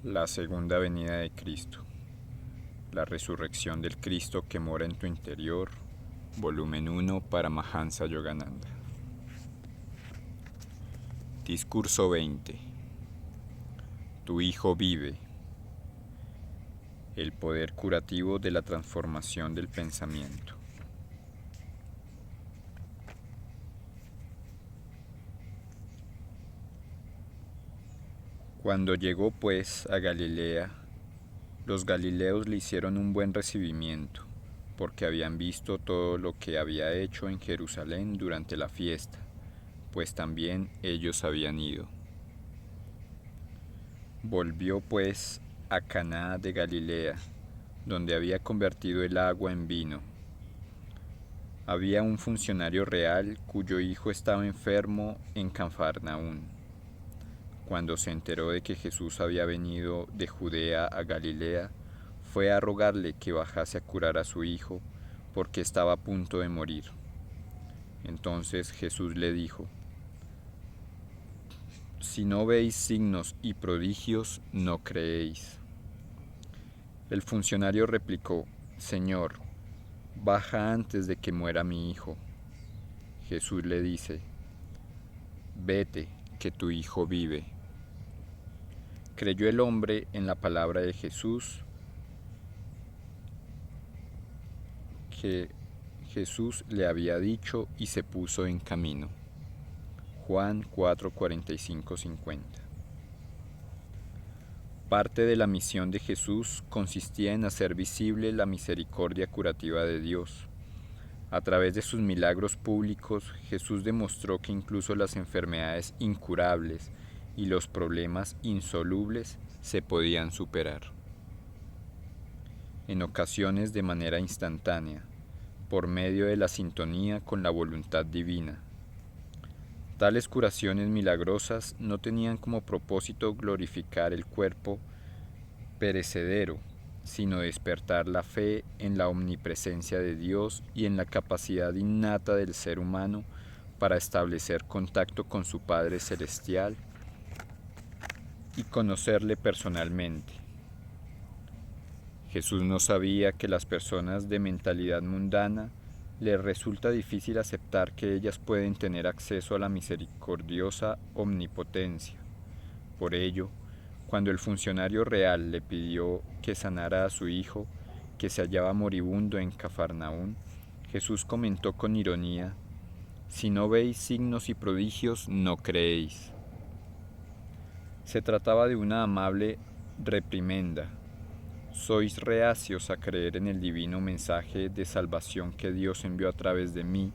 La segunda venida de Cristo, la resurrección del Cristo que mora en tu interior, volumen 1 para Mahansa Yogananda. Discurso 20. Tu Hijo vive. El poder curativo de la transformación del pensamiento. Cuando llegó pues a Galilea, los galileos le hicieron un buen recibimiento, porque habían visto todo lo que había hecho en Jerusalén durante la fiesta, pues también ellos habían ido. Volvió pues a Caná de Galilea, donde había convertido el agua en vino. Había un funcionario real cuyo hijo estaba enfermo en Cafarnaún. Cuando se enteró de que Jesús había venido de Judea a Galilea, fue a rogarle que bajase a curar a su hijo, porque estaba a punto de morir. Entonces Jesús le dijo: Si no veis signos y prodigios, no creéis. El funcionario replicó: Señor, baja antes de que muera mi hijo. Jesús le dice: Vete, que tu hijo vive. Creyó el hombre en la palabra de Jesús, que Jesús le había dicho, y se puso en camino. Juan 4:45-50. Parte de la misión de Jesús consistía en hacer visible la misericordia curativa de Dios. A través de sus milagros públicos, Jesús demostró que incluso las enfermedades incurables y los problemas insolubles se podían superar. En ocasiones de manera instantánea, por medio de la sintonía con la voluntad divina. Tales curaciones milagrosas no tenían como propósito glorificar el cuerpo perecedero, sino despertar la fe en la omnipresencia de Dios y en la capacidad innata del ser humano para establecer contacto con su Padre Celestial y conocerle personalmente. Jesús no sabía que las personas de mentalidad mundana les resulta difícil aceptar que ellas pueden tener acceso a la misericordiosa omnipotencia. Por ello, cuando el funcionario real le pidió que sanara a su hijo, que se hallaba moribundo en Cafarnaún, Jesús comentó con ironía: Si no veis signos y prodigios, no creéis. Se trataba de una amable reprimenda. Sois reacios a creer en el divino mensaje de salvación que Dios envió a través de mí,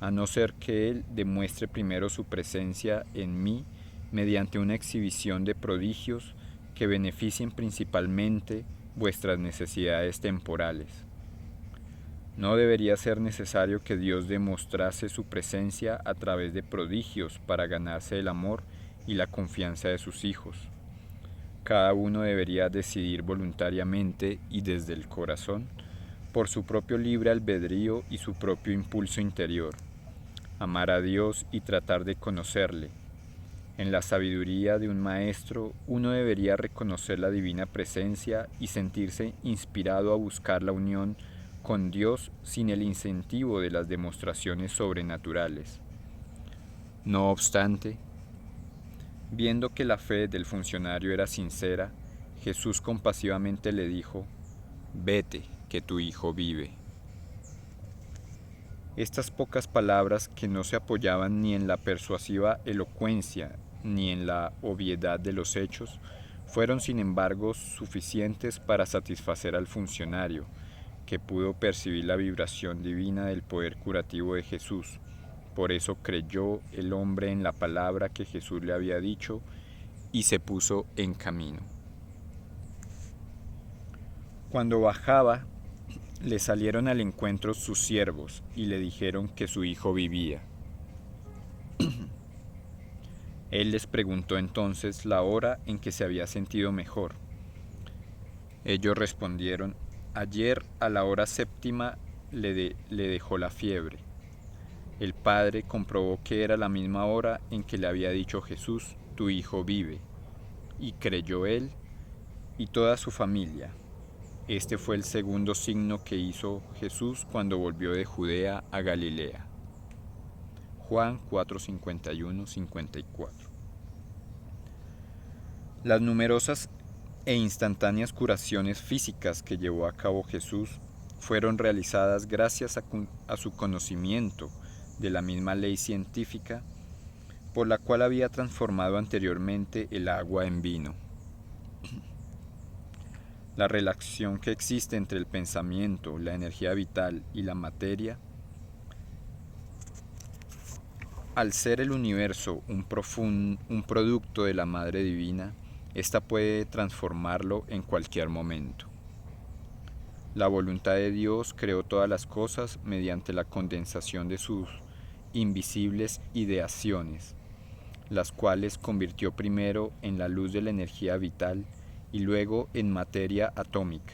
a no ser que Él demuestre primero su presencia en mí mediante una exhibición de prodigios que beneficien principalmente vuestras necesidades temporales. No debería ser necesario que Dios demostrase su presencia a través de prodigios para ganarse el amor y la confianza de sus hijos. Cada uno debería decidir voluntariamente y desde el corazón, por su propio libre albedrío y su propio impulso interior, amar a Dios y tratar de conocerle. En la sabiduría de un maestro, uno debería reconocer la divina presencia y sentirse inspirado a buscar la unión con Dios sin el incentivo de las demostraciones sobrenaturales. No obstante, viendo que la fe del funcionario era sincera, Jesús compasivamente le dijo: Vete, que tu hijo vive. Estas pocas palabras, que no se apoyaban ni en la persuasiva elocuencia ni en la obviedad de los hechos, fueron sin embargo suficientes para satisfacer al funcionario, que pudo percibir la vibración divina del poder curativo de Jesús. Por eso creyó el hombre en la palabra que Jesús le había dicho y se puso en camino. Cuando bajaba, le salieron al encuentro sus siervos y le dijeron que su hijo vivía. Él les preguntó entonces la hora en que se había sentido mejor. Ellos respondieron: Ayer a la hora 7 le dejó la fiebre. El padre comprobó que era la misma hora en que le había dicho Jesús: Tu hijo vive. Y creyó él y toda su familia. Este fue el segundo signo que hizo Jesús cuando volvió de Judea a Galilea. Juan 4:51-54. Las numerosas e instantáneas curaciones físicas que llevó a cabo Jesús fueron realizadas gracias a su conocimiento de la misma ley científica por la cual había transformado anteriormente el agua en vino. La relación que existe entre el pensamiento, la energía vital y la materia, al ser el universo un producto de la Madre Divina, ésta puede transformarlo en cualquier momento. La voluntad de Dios creó todas las cosas mediante la condensación de sus invisibles ideaciones, las cuales convirtió primero en la luz de la energía vital y luego en materia atómica.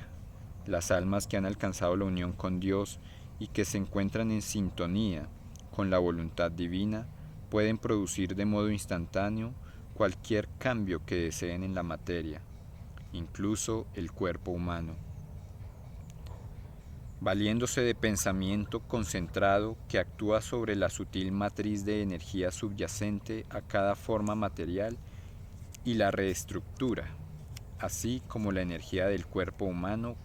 Las almas que han alcanzado la unión con Dios y que se encuentran en sintonía con la voluntad divina pueden producir de modo instantáneo cualquier cambio que deseen en la materia, incluso el cuerpo humano, valiéndose de pensamiento concentrado que actúa sobre la sutil matriz de energía subyacente a cada forma material y la reestructura, así como la energía del cuerpo humano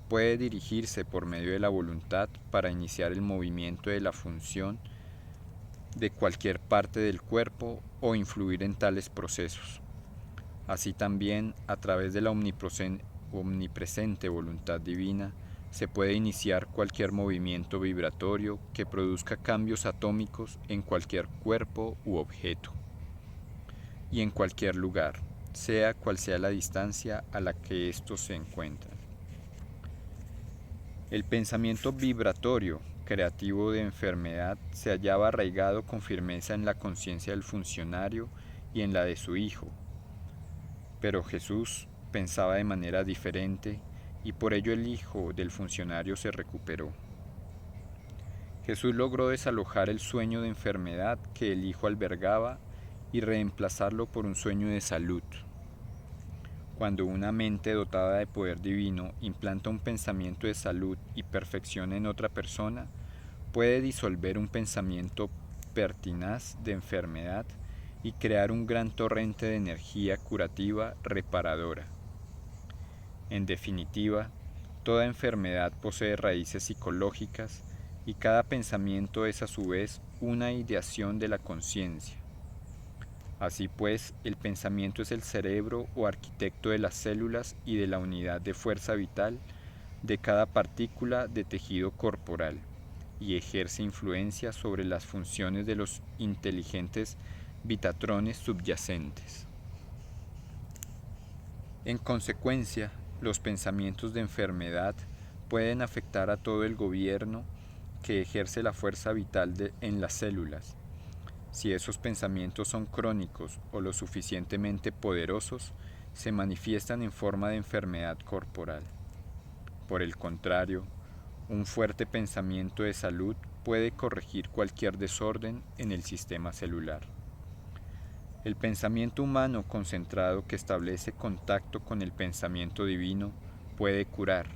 puede dirigirse por medio de la voluntad para iniciar el movimiento de la función de cualquier parte del cuerpo o influir en tales procesos. Así también, a través de la omnipresente voluntad divina, se puede iniciar cualquier movimiento vibratorio que produzca cambios atómicos en cualquier cuerpo u objeto y en cualquier lugar, sea cual sea la distancia a la que estos se encuentran. El pensamiento vibratorio creativo de enfermedad se hallaba arraigado con firmeza en la conciencia del funcionario y en la de su hijo. Pero Jesús pensaba de manera diferente y por ello el hijo del funcionario se recuperó. Jesús logró desalojar el sueño de enfermedad que el hijo albergaba y reemplazarlo por un sueño de salud. Cuando una mente dotada de poder divino implanta un pensamiento de salud y perfección en otra persona, puede disolver un pensamiento pertinaz de enfermedad y crear un gran torrente de energía curativa reparadora. En definitiva, toda enfermedad posee raíces psicológicas y cada pensamiento es a su vez una ideación de la conciencia. Así pues, el pensamiento es el cerebro o arquitecto de las células y de la unidad de fuerza vital de cada partícula de tejido corporal y ejerce influencia sobre las funciones de los inteligentes vitatrones subyacentes. En consecuencia, los pensamientos de enfermedad pueden afectar a todo el gobierno que ejerce la fuerza vital en las células. Si esos pensamientos son crónicos o lo suficientemente poderosos, se manifiestan en forma de enfermedad corporal. Por el contrario, un fuerte pensamiento de salud puede corregir cualquier desorden en el sistema celular. El pensamiento humano concentrado que establece contacto con el pensamiento divino puede curar,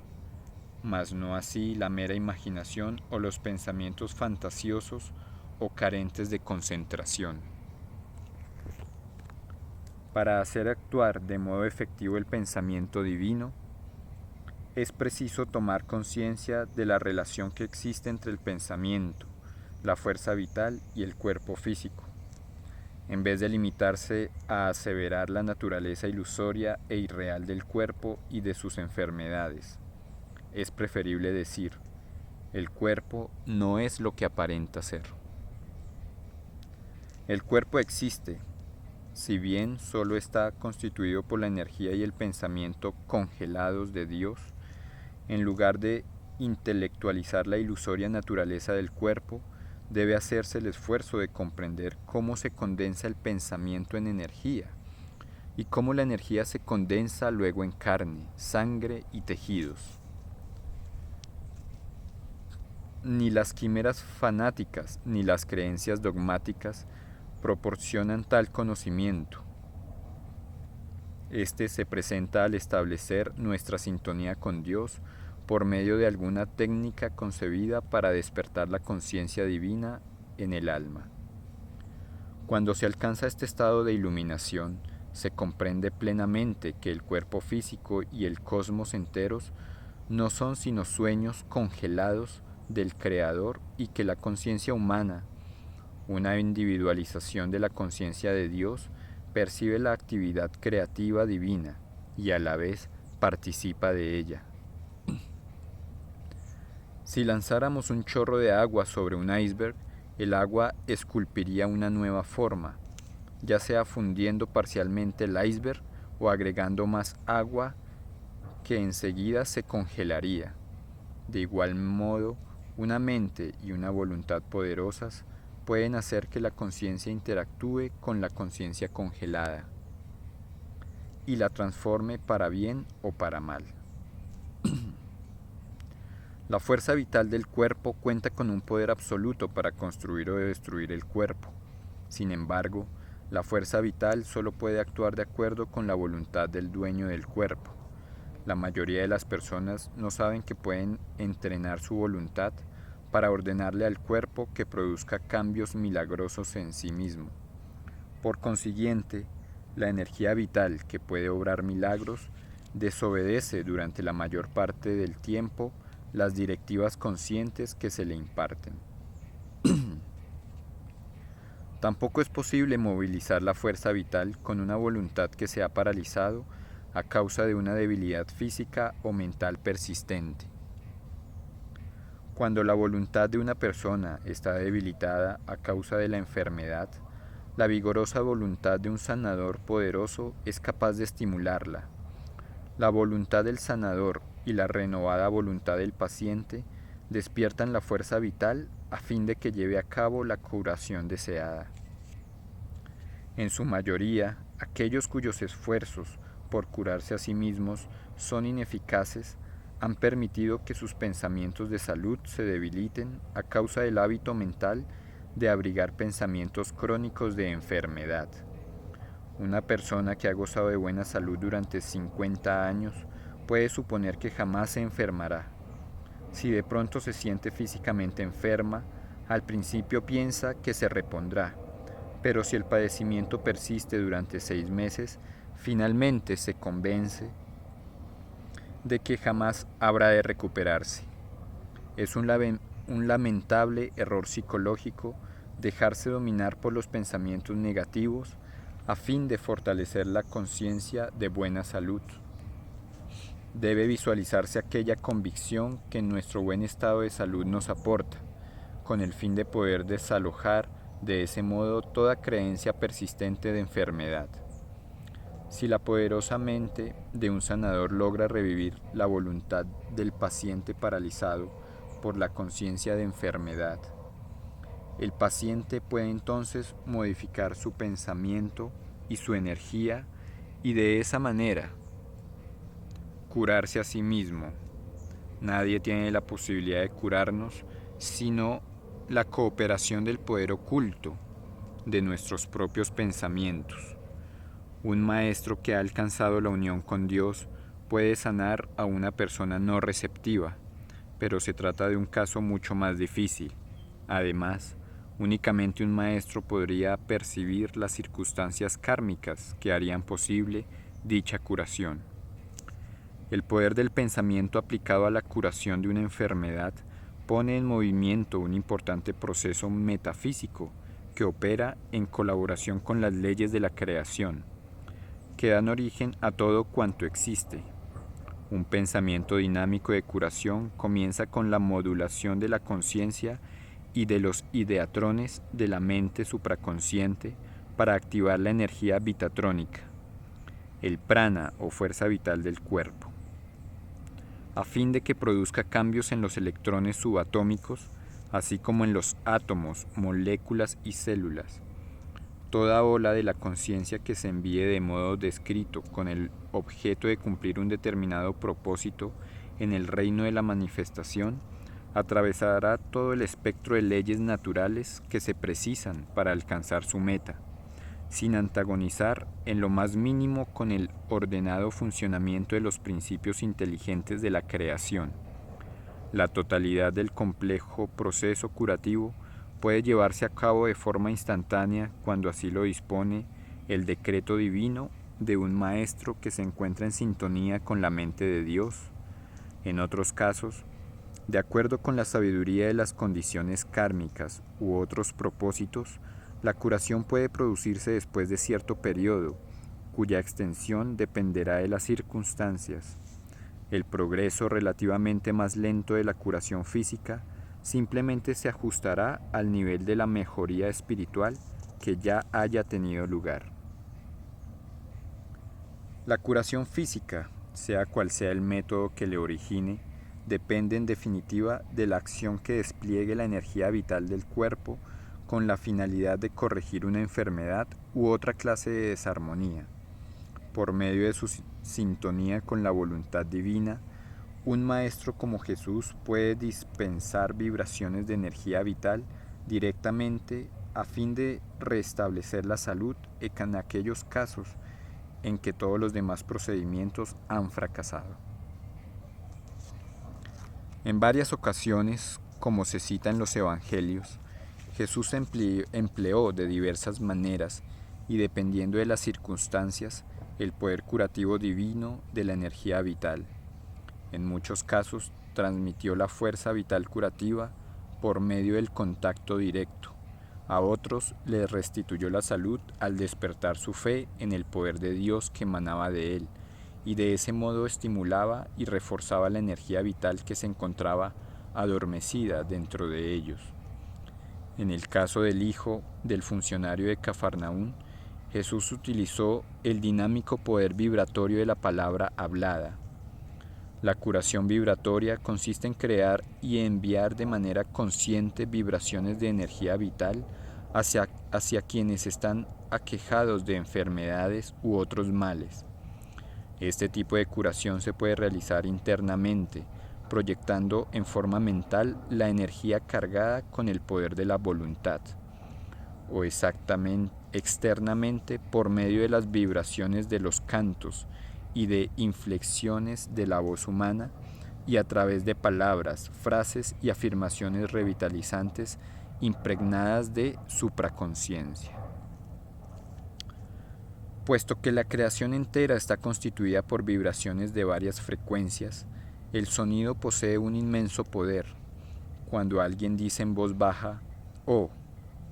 mas no así la mera imaginación o los pensamientos fantasiosos o carentes de concentración. Para hacer actuar de modo efectivo el pensamiento divino, es preciso tomar conciencia de la relación que existe entre el pensamiento, la fuerza vital y el cuerpo físico. En vez de limitarse a aseverar la naturaleza ilusoria e irreal del cuerpo y de sus enfermedades, es preferible decir, el cuerpo no es lo que aparenta ser. El cuerpo existe, si bien solo está constituido por la energía y el pensamiento congelados de Dios. En lugar de intelectualizar la ilusoria naturaleza del cuerpo, debe hacerse el esfuerzo de comprender cómo se condensa el pensamiento en energía y cómo la energía se condensa luego en carne, sangre y tejidos. Ni las quimeras fanáticas ni las creencias dogmáticas proporcionan tal conocimiento. Este se presenta al establecer nuestra sintonía con Dios por medio de alguna técnica concebida para despertar la conciencia divina en el alma. Cuando se alcanza este estado de iluminación, se comprende plenamente que el cuerpo físico y el cosmos enteros no son sino sueños congelados del Creador y que la conciencia humana, una individualización de la conciencia de Dios, percibe la actividad creativa divina y a la vez participa de ella. Si lanzáramos un chorro de agua sobre un iceberg, el agua esculpiría una nueva forma, ya sea fundiendo parcialmente el iceberg o agregando más agua que enseguida se congelaría. De igual modo, una mente y una voluntad poderosas pueden hacer que la conciencia interactúe con la conciencia congelada y la transforme para bien o para mal. La fuerza vital del cuerpo cuenta con un poder absoluto para construir o destruir el cuerpo. Sin embargo, la fuerza vital solo puede actuar de acuerdo con la voluntad del dueño del cuerpo. La mayoría de las personas no saben que pueden entrenar su voluntad para ordenarle al cuerpo que produzca cambios milagrosos en sí mismo. Por consiguiente, la energía vital que puede obrar milagros desobedece durante la mayor parte del tiempo las directivas conscientes que se le imparten. Tampoco es posible movilizar la fuerza vital con una voluntad que se ha paralizado a causa de una debilidad física o mental persistente. Cuando la voluntad de una persona está debilitada a causa de la enfermedad, la vigorosa voluntad de un sanador poderoso es capaz de estimularla. La voluntad del sanador y la renovada voluntad del paciente despiertan la fuerza vital a fin de que lleve a cabo la curación deseada. En su mayoría, aquellos cuyos esfuerzos por curarse a sí mismos son ineficaces han permitido que sus pensamientos de salud se debiliten a causa del hábito mental de abrigar pensamientos crónicos de enfermedad. Una persona que ha gozado de buena salud durante 50 años puede suponer que jamás se enfermará. Si de pronto se siente físicamente enferma, al principio piensa que se repondrá, pero si el padecimiento persiste durante 6 meses, finalmente se convence de que jamás habrá de recuperarse. Es un lamentable error psicológico dejarse dominar por los pensamientos negativos a fin de fortalecer la conciencia de buena salud. Debe visualizarse aquella convicción que nuestro buen estado de salud nos aporta, con el fin de poder desalojar de ese modo toda creencia persistente de enfermedad. Si la poderosa mente de un sanador logra revivir la voluntad del paciente paralizado por la conciencia de enfermedad, el paciente puede entonces modificar su pensamiento y su energía y de esa manera curarse a sí mismo. Nadie tiene la posibilidad de curarnos sino la cooperación del poder oculto de nuestros propios pensamientos. Un maestro que ha alcanzado la unión con Dios puede sanar a una persona no receptiva, pero se trata de un caso mucho más difícil. Además, únicamente un maestro podría percibir las circunstancias kármicas que harían posible dicha curación. El poder del pensamiento aplicado a la curación de una enfermedad pone en movimiento un importante proceso metafísico que opera en colaboración con las leyes de la creación, que dan origen a todo cuanto existe. Un pensamiento dinámico de curación comienza con la modulación de la conciencia y de los ideatrones de la mente supraconsciente para activar la energía vitatrónica, el prana o fuerza vital del cuerpo, a fin de que produzca cambios en los electrones subatómicos, así como en los átomos, moléculas y células. Toda ola de la conciencia que se envíe de modo descrito con el objeto de cumplir un determinado propósito en el reino de la manifestación atravesará todo el espectro de leyes naturales que se precisan para alcanzar su meta, sin antagonizar en lo más mínimo con el ordenado funcionamiento de los principios inteligentes de la creación. La totalidad del complejo proceso curativo puede llevarse a cabo de forma instantánea cuando así lo dispone el decreto divino de un maestro que se encuentra en sintonía con la mente de Dios. En otros casos, de acuerdo con la sabiduría de las condiciones kármicas u otros propósitos, la curación puede producirse después de cierto periodo, cuya extensión dependerá de las circunstancias. El progreso relativamente más lento de la curación física simplemente se ajustará al nivel de la mejoría espiritual que ya haya tenido lugar. La curación física, sea cual sea el método que le origine, depende en definitiva de la acción que despliegue la energía vital del cuerpo con la finalidad de corregir una enfermedad u otra clase de desarmonía. Por medio de su sintonía con la voluntad divina, un maestro como Jesús puede dispensar vibraciones de energía vital directamente a fin de restablecer la salud en aquellos casos en que todos los demás procedimientos han fracasado. En varias ocasiones, como se cita en los Evangelios, Jesús empleó de diversas maneras y dependiendo de las circunstancias, el poder curativo divino de la energía vital. En muchos casos, transmitió la fuerza vital curativa por medio del contacto directo. A otros les restituyó la salud al despertar su fe en el poder de Dios que emanaba de él, y de ese modo estimulaba y reforzaba la energía vital que se encontraba adormecida dentro de ellos. En el caso del hijo del funcionario de Cafarnaún, Jesús utilizó el dinámico poder vibratorio de la palabra hablada. La curación vibratoria consiste en crear y enviar de manera consciente vibraciones de energía vital hacia quienes están aquejados de enfermedades u otros males. Este tipo de curación se puede realizar internamente, proyectando en forma mental la energía cargada con el poder de la voluntad, o externamente por medio de las vibraciones de los cantos y de inflexiones de la voz humana y a través de palabras, frases y afirmaciones revitalizantes impregnadas de supraconciencia. Puesto que la creación entera está constituida por vibraciones de varias frecuencias, el sonido posee un inmenso poder. Cuando alguien dice en voz baja, «oh»,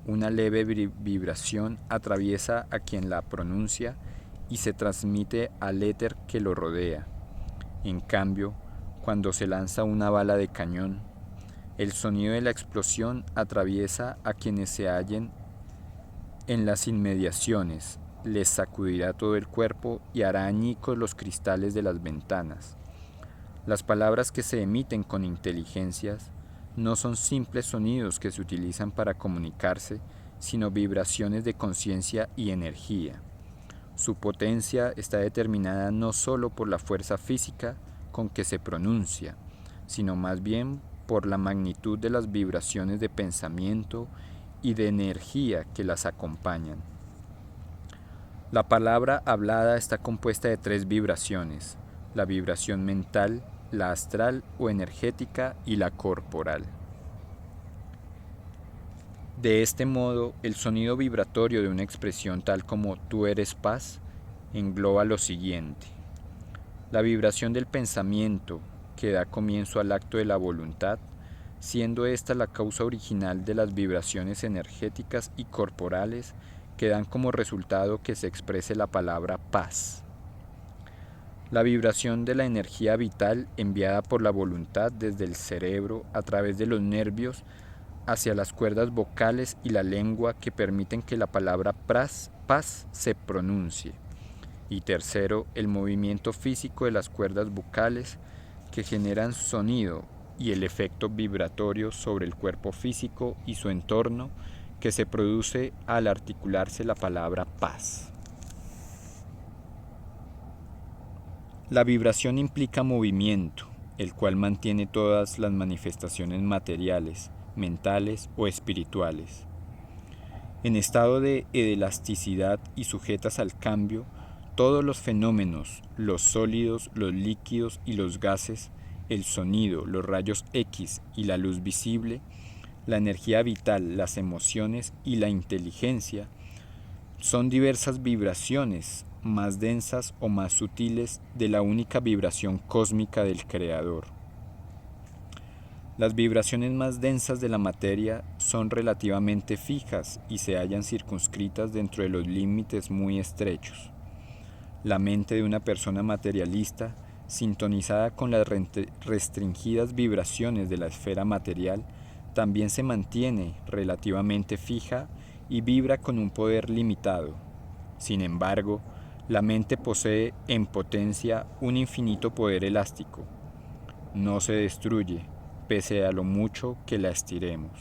una leve vibración atraviesa a quien la pronuncia y se transmite al éter que lo rodea. En cambio, cuando se lanza una bala de cañón, el sonido de la explosión atraviesa a quienes se hallen en las inmediaciones, les sacudirá todo el cuerpo y hará añicos los cristales de las ventanas. Las palabras que se emiten con inteligencias no son simples sonidos que se utilizan para comunicarse, sino vibraciones de conciencia y energía. Su potencia está determinada no solo por la fuerza física con que se pronuncia, sino más bien por la magnitud de las vibraciones de pensamiento y de energía que las acompañan. La palabra hablada está compuesta de 3 vibraciones: la vibración mental, la astral o energética y la corporal. De este modo, el sonido vibratorio de una expresión tal como «tú eres paz» engloba lo siguiente: la vibración del pensamiento, que da comienzo al acto de la voluntad, siendo esta la causa original de las vibraciones energéticas y corporales que dan como resultado que se exprese la palabra paz. La vibración de la energía vital enviada por la voluntad desde el cerebro a través de los nervios hacia las cuerdas vocales y la lengua que permiten que la palabra paz se pronuncie. Y tercero, el movimiento físico de las cuerdas vocales que generan sonido y el efecto vibratorio sobre el cuerpo físico y su entorno que se produce al articularse la palabra paz. La vibración implica movimiento, el cual mantiene todas las manifestaciones materiales, mentales o espirituales. En estado de elasticidad y sujetas al cambio, todos los fenómenos, los sólidos, los líquidos y los gases, el sonido, los rayos X y la luz visible, la energía vital, las emociones y la inteligencia, son diversas vibraciones, más densas o más sutiles, de la única vibración cósmica del Creador. Las vibraciones más densas de la materia son relativamente fijas y se hallan circunscritas dentro de los límites muy estrechos. La mente de una persona materialista, sintonizada con las restringidas vibraciones de la esfera material, también se mantiene relativamente fija y vibra con un poder limitado. Sin embargo, la mente posee en potencia un infinito poder elástico. No se destruye, pese a lo mucho que la estiremos.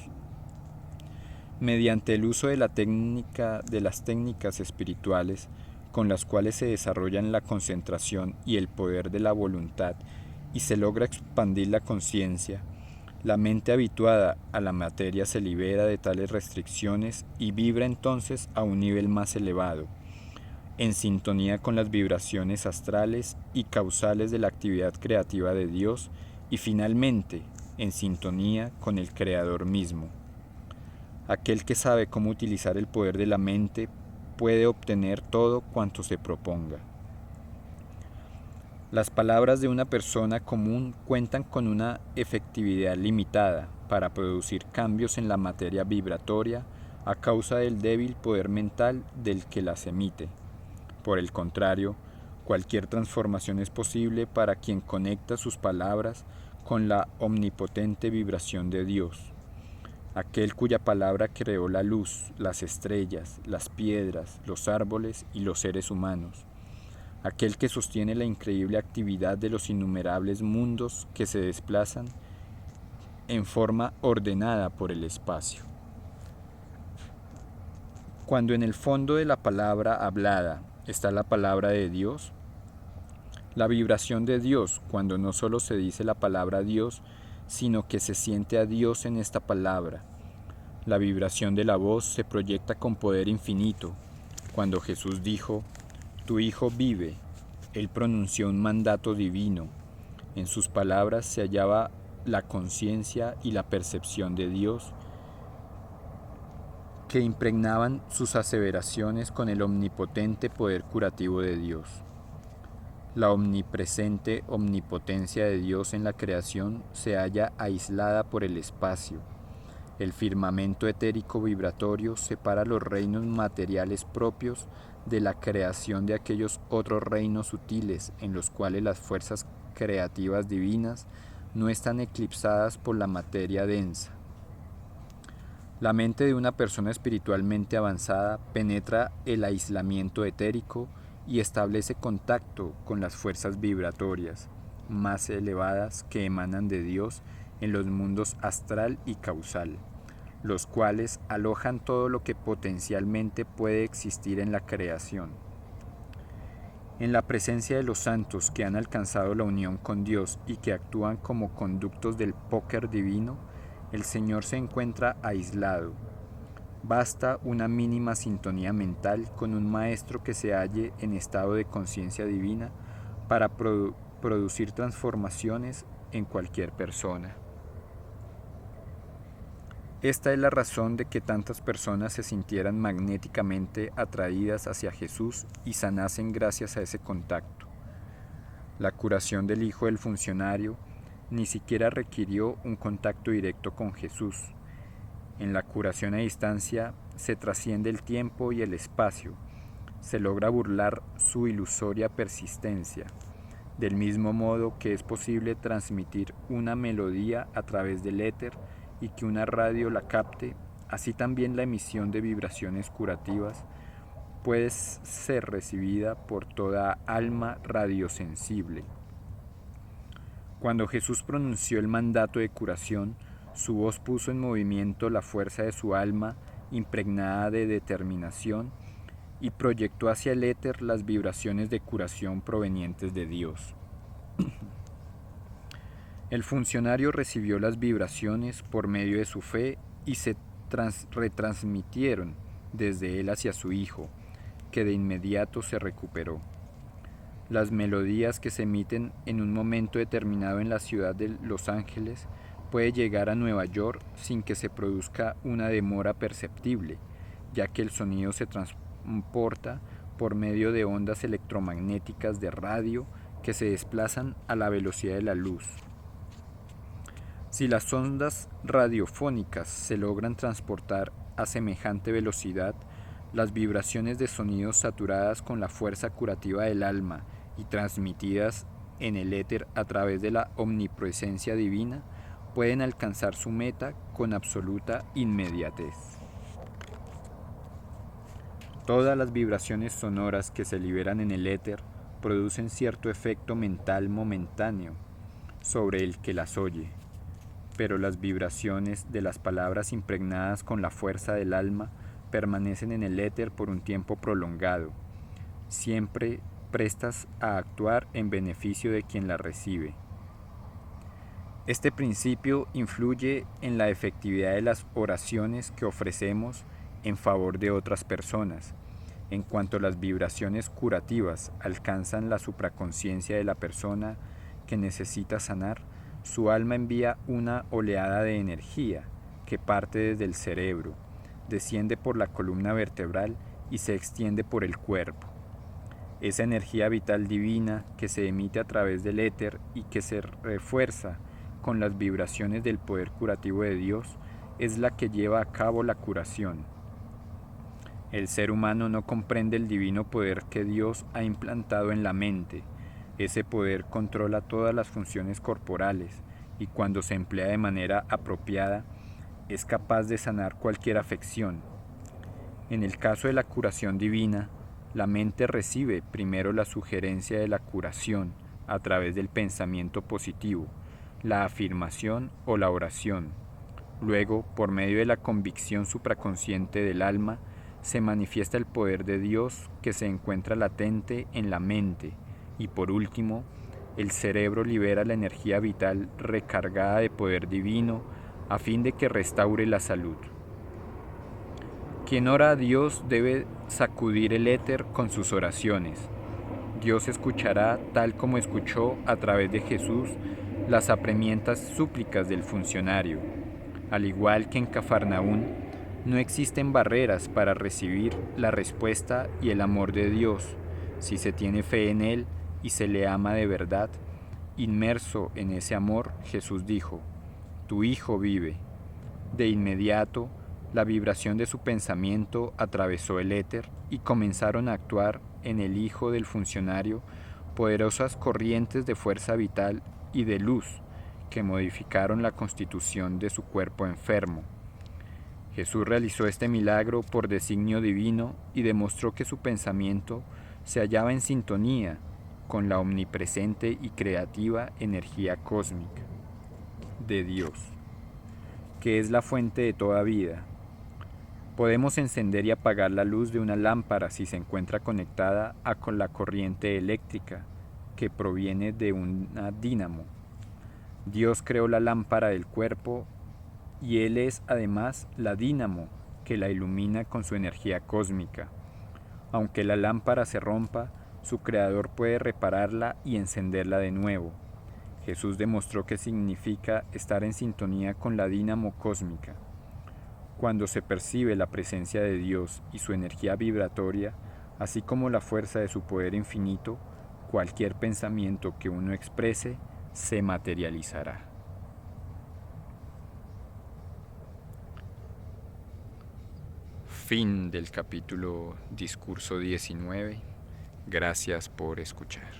Mediante el uso de las técnicas espirituales, con las cuales se desarrollan la concentración y el poder de la voluntad y se logra expandir la conciencia, la mente habituada a la materia se libera de tales restricciones y vibra entonces a un nivel más elevado, en sintonía con las vibraciones astrales y causales de la actividad creativa de Dios y finalmente en sintonía con el Creador mismo. Aquel que sabe cómo utilizar el poder de la mente puede obtener todo cuanto se proponga. Las palabras de una persona común cuentan con una efectividad limitada para producir cambios en la materia vibratoria a causa del débil poder mental del que las emite. Por el contrario, cualquier transformación es posible para quien conecta sus palabras con la omnipotente vibración de Dios. Aquel cuya palabra creó la luz, las estrellas, las piedras, los árboles y los seres humanos. Aquel que sostiene la increíble actividad de los innumerables mundos que se desplazan en forma ordenada por el espacio. Cuando en el fondo de la palabra hablada está la palabra de Dios, la vibración de Dios, cuando no solo se dice la palabra Dios, sino que se siente a Dios en esta palabra. La vibración de la voz se proyecta con poder infinito. Cuando Jesús dijo, «Tu Hijo vive», Él pronunció un mandato divino. En sus palabras se hallaba la conciencia y la percepción de Dios, que impregnaban sus aseveraciones con el omnipotente poder curativo de Dios. La omnipresente omnipotencia de Dios en la creación se halla aislada por el espacio. El firmamento etérico vibratorio separa los reinos materiales propios de la creación de aquellos otros reinos sutiles en los cuales las fuerzas creativas divinas no están eclipsadas por la materia densa. La mente de una persona espiritualmente avanzada penetra el aislamiento etérico y establece contacto con las fuerzas vibratorias más elevadas que emanan de Dios en los mundos astral y causal, los cuales alojan todo lo que potencialmente puede existir en la creación. En la presencia de los santos que han alcanzado la unión con Dios y que actúan como conductos del póker divino, el Señor se encuentra aislado. Basta una mínima sintonía mental con un maestro que se halle en estado de conciencia divina para producir transformaciones en cualquier persona. Esta es la razón de que tantas personas se sintieran magnéticamente atraídas hacia Jesús y sanasen gracias a ese contacto. La curación del hijo del funcionario ni siquiera requirió un contacto directo con Jesús. En la curación a distancia se trasciende el tiempo y el espacio, se logra burlar su ilusoria persistencia, del mismo modo que es posible transmitir una melodía a través del éter y que una radio la capte, así también la emisión de vibraciones curativas puede ser recibida por toda alma radiosensible. Cuando Jesús pronunció el mandato de curación, su voz puso en movimiento la fuerza de su alma impregnada de determinación y proyectó hacia el éter las vibraciones de curación provenientes de Dios. El funcionario recibió las vibraciones por medio de su fe y se retransmitieron desde él hacia su hijo, que de inmediato se recuperó. Las melodías que se emiten en un momento determinado en la ciudad de Los Ángeles puede llegar a Nueva York sin que se produzca una demora perceptible, ya que el sonido se transporta por medio de ondas electromagnéticas de radio que se desplazan a la velocidad de la luz. Si las ondas radiofónicas se logran transportar a semejante velocidad, las vibraciones de sonidos saturadas con la fuerza curativa del alma y transmitidas en el éter a través de la omnipresencia divina pueden alcanzar su meta con absoluta inmediatez. Todas las vibraciones sonoras que se liberan en el éter producen cierto efecto mental momentáneo sobre el que las oye, pero las vibraciones de las palabras impregnadas con la fuerza del alma permanecen en el éter por un tiempo prolongado, siempre prestas a actuar en beneficio de quien las recibe. Este principio influye en la efectividad de las oraciones que ofrecemos en favor de otras personas. En cuanto las vibraciones curativas alcanzan la supraconsciencia de la persona que necesita sanar, su alma envía una oleada de energía que parte desde el cerebro, desciende por la columna vertebral y se extiende por el cuerpo. Esa energía vital divina que se emite a través del éter y que se refuerza con las vibraciones del poder curativo de Dios es la que lleva a cabo la curación. El ser humano no comprende el divino poder que Dios ha implantado en la mente. Ese poder controla todas las funciones corporales y cuando se emplea de manera apropiada es capaz de sanar cualquier afección. En el caso de la curación divina, la mente recibe primero la sugerencia de la curación a través del pensamiento positivo, la afirmación o la oración. Luego, por medio de la convicción supraconsciente del alma, se manifiesta el poder de Dios que se encuentra latente en la mente y por último, el cerebro libera la energía vital recargada de poder divino a fin de que restaure la salud. Quien ora a Dios debe sacudir el éter con sus oraciones. Dios escuchará tal como escuchó a través de Jesús las apremiantes súplicas del funcionario. Al igual que en Cafarnaún, no existen barreras para recibir la respuesta y el amor de Dios si se tiene fe en Él y se le ama de verdad. Inmerso en ese amor, Jesús dijo: «Tu Hijo vive». De inmediato, la vibración de su pensamiento atravesó el éter y comenzaron a actuar en el Hijo del funcionario poderosas corrientes de fuerza vital y de luz que modificaron la constitución de su cuerpo enfermo. Jesús realizó este milagro por designio divino y demostró que su pensamiento se hallaba en sintonía con la omnipresente y creativa energía cósmica de Dios, que es la fuente de toda vida. Podemos encender y apagar la luz de una lámpara si se encuentra conectada con la corriente eléctrica que proviene de una dínamo. Dios creó la lámpara del cuerpo y Él es además la dínamo que la ilumina con su energía cósmica. Aunque la lámpara se rompa, su creador puede repararla y encenderla de nuevo. Jesús demostró que significa estar en sintonía con la dínamo cósmica. Cuando se percibe la presencia de Dios y su energía vibratoria, así como la fuerza de su poder infinito, cualquier pensamiento que uno exprese se materializará. Fin del capítulo Discurso 19. Gracias por escuchar.